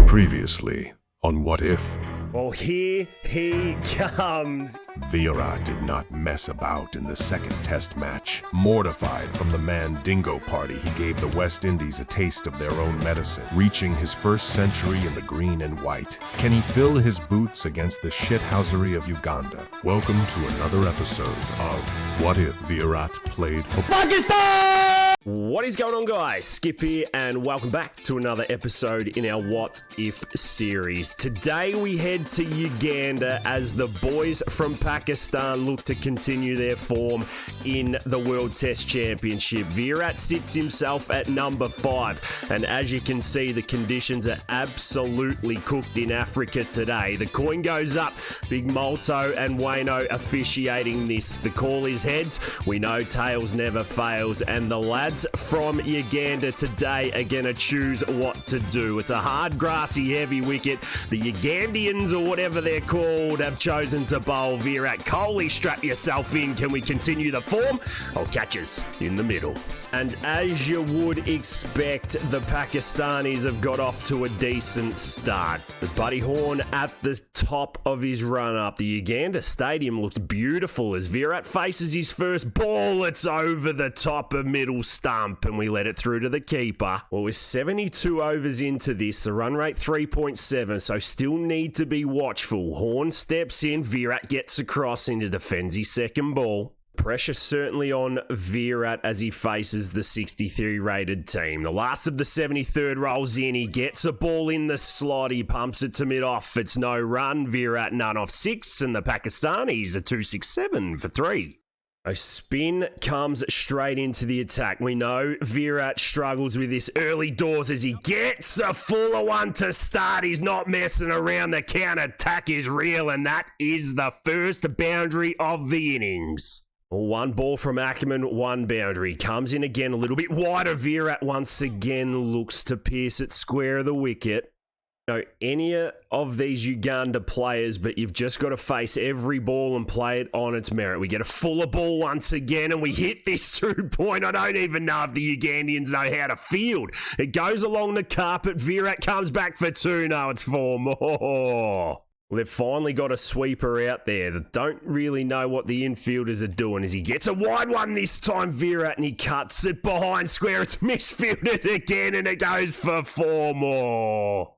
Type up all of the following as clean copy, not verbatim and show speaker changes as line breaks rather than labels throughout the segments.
Previously on What If?
Well, here he comes.
Virat did not mess about in the second test match. Mortified from the Mandingo party, he gave the West Indies a taste of their own medicine, reaching his first century in the green and white. Can he fill his boots against the shithousery of Uganda? Welcome to another episode of What If Virat Played for
Pakistan! What is going on, guys? Skip here, and welcome back to another episode in our What If series. Today we head to Uganda as the boys from Pakistan look to continue their form in the World Test Championship. Virat sits himself at number 5, and as you can see, the conditions are absolutely cooked in Africa today. The coin goes up. Big Molto and Wayno officiating this. The call is heads. We know tails never fails, and the lads from Uganda today are going to choose what to do. It's a hard, grassy, heavy wicket. The Ugandians, or whatever they're called, have chosen to bowl. Virat, Kohli, strap yourself in. Can we continue the form? I'll catch us in the middle. And as you would expect, the Pakistanis have got off to a decent start. With Buddy Horn at the top of his run-up. The Uganda stadium looks beautiful as Virat faces his first ball. It's over the top of middle stump, and we let it through to the keeper. Well, we're 72 overs into this, the run rate 3.7, so still need to be watchful. Horn steps in, Virat gets across and defends his second ball. Pressure certainly on Virat as he faces the 63 rated team. The last of the 73rd rolls in. He gets a ball in the slot. He pumps it to mid-off. It's no run. Virat none off 6, and the Pakistanis are 267 for 3. A spin comes straight into the attack. We know Virat struggles with this early doors as he gets a fuller one to start. He's not messing around. The counter-attack is real, and that is the first boundary of the innings. One ball from Ackerman, one boundary. Comes in again a little bit wider. Virat once again looks to pierce it square of the wicket. You know, any of these Uganda players, but you've just got to face every ball and play it on its merit. We get a fuller ball once again, and we hit this through point. I don't even know if the Ugandians know how to field. It goes along the carpet. Virat comes back for 2. No, it's 4 more. Well, they've finally got a sweeper out there that don't really know what the infielders are doing as he gets a wide one this time, Virat, and he cuts it behind square. It's misfielded again, and it goes for 4 more.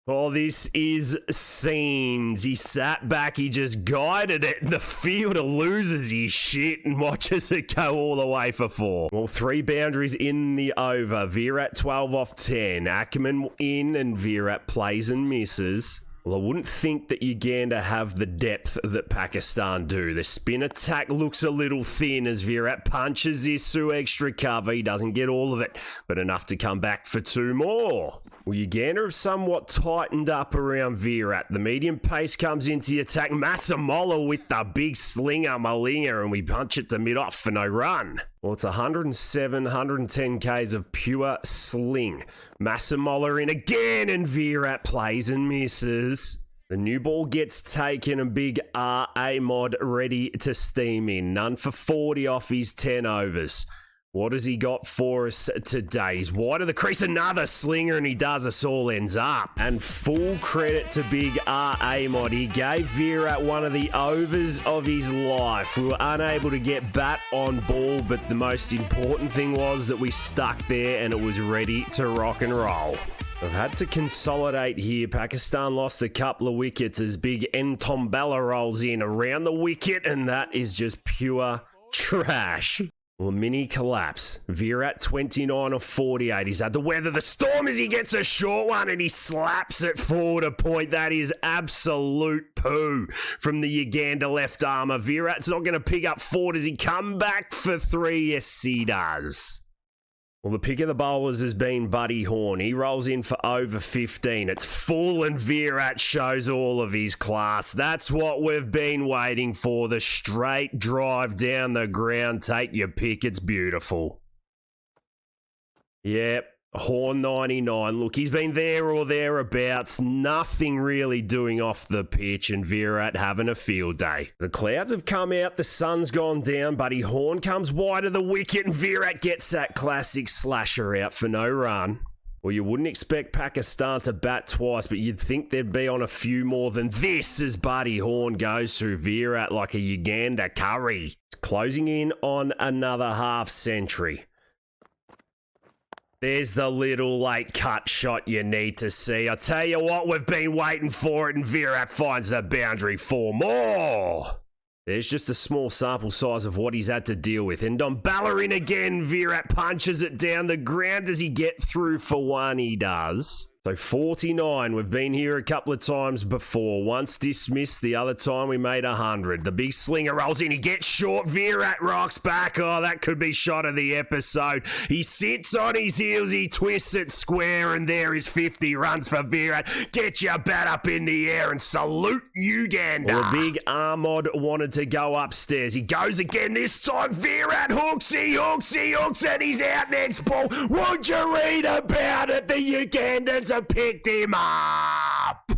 Oh, this is scenes. He sat back, he just guided it, and the fielder loses his shit and watches it go all the way for 4. Well, 3 boundaries in the over. Virat 12 off 10. Ackerman in, and Virat plays and misses. Well, I wouldn't think that Uganda have the depth that Pakistan do. The spin attack looks a little thin as Virat punches this through extra cover. He doesn't get all of it, but enough to come back for 2 more. Well, Uganda have somewhat tightened up around Virat. The medium pace comes into the attack. Masamola with the big slinger, Malinga, and we punch it to mid-off for no run. Well, it's 107, 110 Ks of pure sling. Masamola in again, and Virat plays and misses. The new ball gets taken, and big R.A. Mod ready to steam in. None for 40 off his 10 overs. What has he got for us today? He's wide of the crease, another slinger, and he does us all ends up. And full credit to big R.A. Mod. He gave Virat one of the overs of his life. We were unable to get bat on ball, but the most important thing was that we stuck there and it was ready to rock and roll. They've had to consolidate here. Pakistan lost a couple of wickets as big Ntombela rolls in around the wicket, and that is just pure trash. Well, mini collapse. Virat 29 of 48. He's had to weather the storm as he gets a short one and he slaps it forward a point. That is absolute poo from the Uganda left armour. Virat's not going to pick up 4. Does he come back for 3? Yes, he does. Well, the pick of the bowlers has been Buddy Horn. He rolls in for over 15. It's full, and Virat shows all of his class. That's what we've been waiting for. The straight drive down the ground. Take your pick. It's beautiful. Yep. Horn 99. Look, he's been there or thereabouts. Nothing really doing off the pitch, and Virat having a field day. The clouds have come out, the sun's gone down, Buddy Horn comes wide of the wicket, and Virat gets that classic slasher out for no run. Well, you wouldn't expect Pakistan to bat twice, but you'd think they'd be on a few more than this as Buddy Horn goes through Virat like a Uganda curry. It's closing in on another half century. There's the little late cut shot you need to see. I tell you what, we've been waiting for it, and Virat finds the boundary for more. There's just a small sample size of what he's had to deal with. And on Ballarin again, Virat punches it down the ground. Does he get through for one? He does. So 49, we've been here a couple of times before. Once dismissed, the other time we made 100. The big slinger rolls in, he gets short, Virat rocks back. Oh, that could be shot of the episode. He sits on his heels, he twists it square, and there is 50 runs for Virat. Get your bat up in the air and salute Uganda. Well, the big Ahmad wanted to go upstairs. He goes again this time. Virat hooks, he hooks, and he's out next ball. Would you read about it? The Ugandans have picked him up.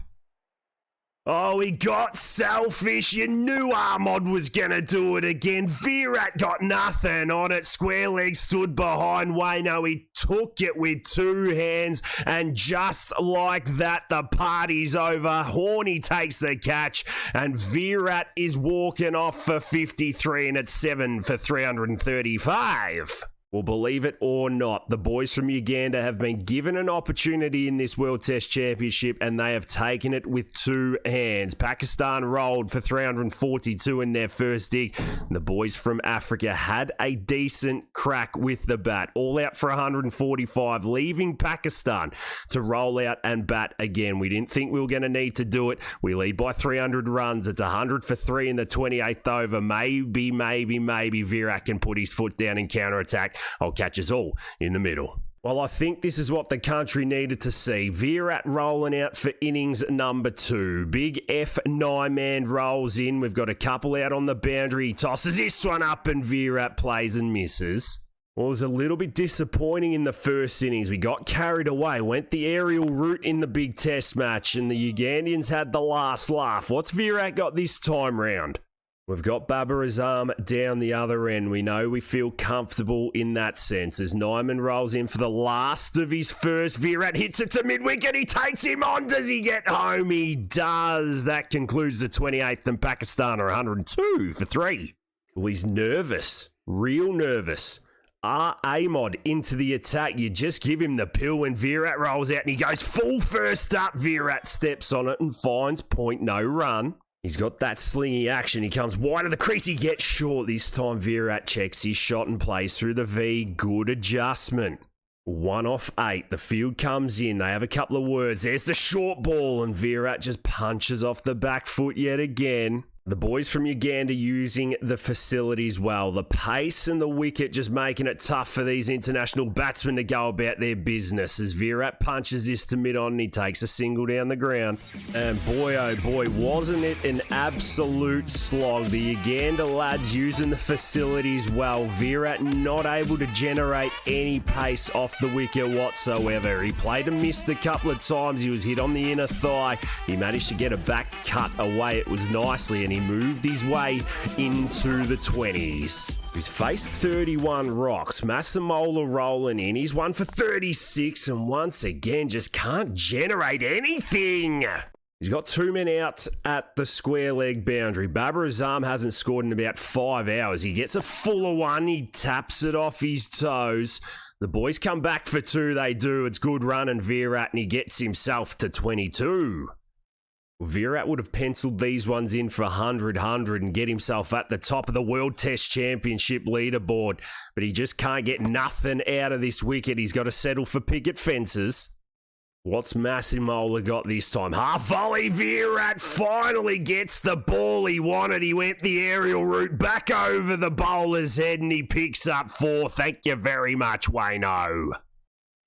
Oh, he got selfish. You knew Ahmad was going to do it again. Virat got nothing on it. Square leg stood behind Wayno. He took it with two hands, and just like that, the party's over. Horny takes the catch, and Virat is walking off for 53, and it's 7 for 335. Well, believe it or not, the boys from Uganda have been given an opportunity in this World Test Championship, and they have taken it with two hands. Pakistan rolled for 342 in their first dig. And the boys from Africa had a decent crack with the bat, all out for 145, leaving Pakistan to roll out and bat again. We didn't think we were going to need to do it. We lead by 300 runs. It's 100 for 3 in the 28th over. Maybe Virat can put his foot down and counterattack. I'll catch us all in the middle. Well, I think this is what the country needed to see. Virat rolling out for innings number 2. Big F9 man rolls in. We've got a couple out on the boundary. He tosses this one up, and Virat plays and misses. Well, it was a little bit disappointing in the first innings. We got carried away, went the aerial route in the big test match, and the Ugandans had the last laugh. What's Virat got this time round? We've got Babar Azam down the other end. We know we feel comfortable in that sense. As Nyman rolls in for the last of his first, Virat hits it to mid-wicket. He takes him on. Does he get home? He does. That concludes the 28th, and Pakistan are 102 for 3. Well, he's nervous. Real nervous. Ahmad into the attack. You just give him the pill when Virat rolls out, and he goes full first up. Virat steps on it and finds point, no run. He's got that slingy action. He comes wide of the crease. He gets short. This time Virat checks his shot and plays through the V. Good adjustment. 1 off 8. The field comes in. They have a couple of words. There's the short ball, and Virat just punches off the back foot yet again. The boys from Uganda using the facilities well. The pace and the wicket just making it tough for these international batsmen to go about their business. As Virat punches this to mid-on, and he takes a single down the ground. And boy, oh boy, wasn't it an absolute slog. The Uganda lads using the facilities well. Virat not able to generate any pace off the wicket whatsoever. He played and missed a couple of times. He was hit on the inner thigh. He managed to get a back cut away. It was nicely, and he moved his way into the 20s. He's faced 31 rocks. Massamola rolling in. He's 1 for 36, and once again just can't generate anything. He's got 2 men out at the square leg boundary. Babar Azam hasn't scored in about 5 hours. He gets a fuller one. He taps it off his toes. The boys come back for 2. They do. It's good run, and Virat, and he gets himself to 22. Virat would have penciled these ones in for 100 and get himself at the top of the World Test Championship leaderboard. But he just can't get nothing out of this wicket. He's got to settle for picket fences. What's Massamola got this time? Half volley. Virat finally gets the ball he wanted. He went the aerial route back over the bowler's head, and he picks up 4. Thank you very much, Wayno.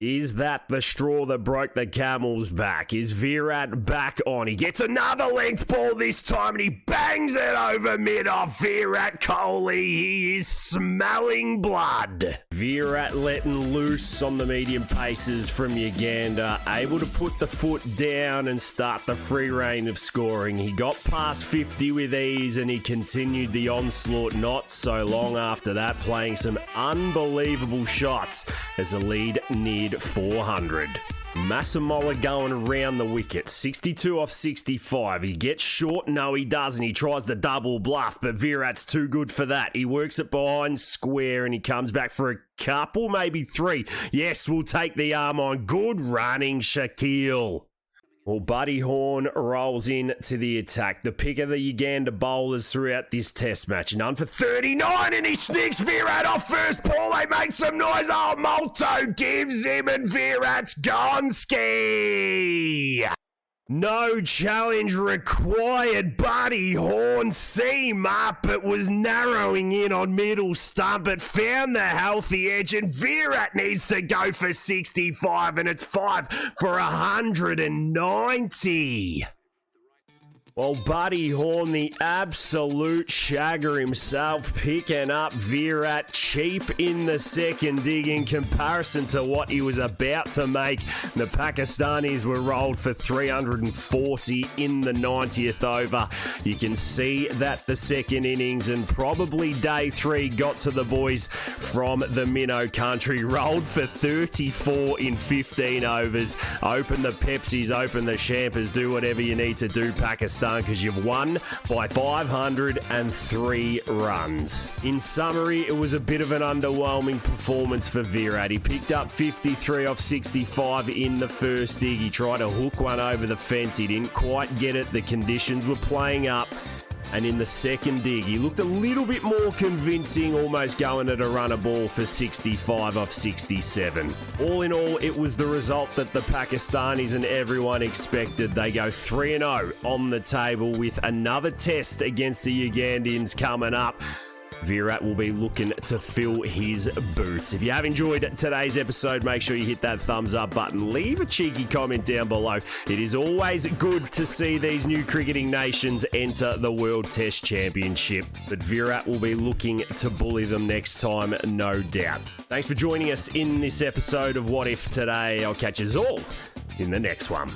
Is that the straw that broke the camel's back? Is Virat back on? He gets another length ball this time, and he bangs it over mid-off. Virat Kohli, he is smelling blood. Virat letting loose on the medium paces from Uganda, able to put the foot down and start the free reign of scoring. He got past 50 with ease and he continued the onslaught not so long after that, playing some unbelievable shots as the lead neared 400. Masamola going around the wicket, 62 off 65. He gets short, no he doesn't. He tries to double bluff, but Virat's too good for that. He works it behind square and he comes back for a couple, maybe three. Yes, we'll take the arm on. Good running, Shaquille. Well, Buddy Horn rolls in to the attack. The pick of the Uganda bowlers throughout this test match. None for 39 and he snicks Virat off first ball. They make some noise. Oh, Molto gives him and Virat's gone ski. No challenge required. Buddy Horn seam up. It was narrowing in on middle stump. It found the healthy edge and Virat needs to go for 65 and it's 5 for 190. Well, Buddy Horn, the absolute shagger himself, picking up Virat cheap in the second dig in comparison to what he was about to make. The Pakistanis were rolled for 340 in the 90th over. You can see that the second innings and probably day three got to the boys from the Minnow country. Rolled for 34 in 15 overs. Open the Pepsis, open the Champers, do whatever you need to do, Pakistan, because you've won by 503 runs. In summary, it was a bit of an underwhelming performance for Virat. He picked up 53 off 65 in the first dig. He tried to hook one over the fence. He didn't quite get it. The conditions were playing up. And in the second dig, he looked a little bit more convincing, almost going at a runner ball for 65 off 67. All in all, it was the result that the Pakistanis and everyone expected. They go 3-0 on the table with another test against the Ugandans coming up. Virat will be looking to fill his boots. If you have enjoyed today's episode, make sure you hit that thumbs up button. Leave a cheeky comment down below. It is always good to see these new cricketing nations enter the World Test Championship. But Virat will be looking to bully them next time, no doubt. Thanks for joining us in this episode of What If today. I'll catch us all in the next one.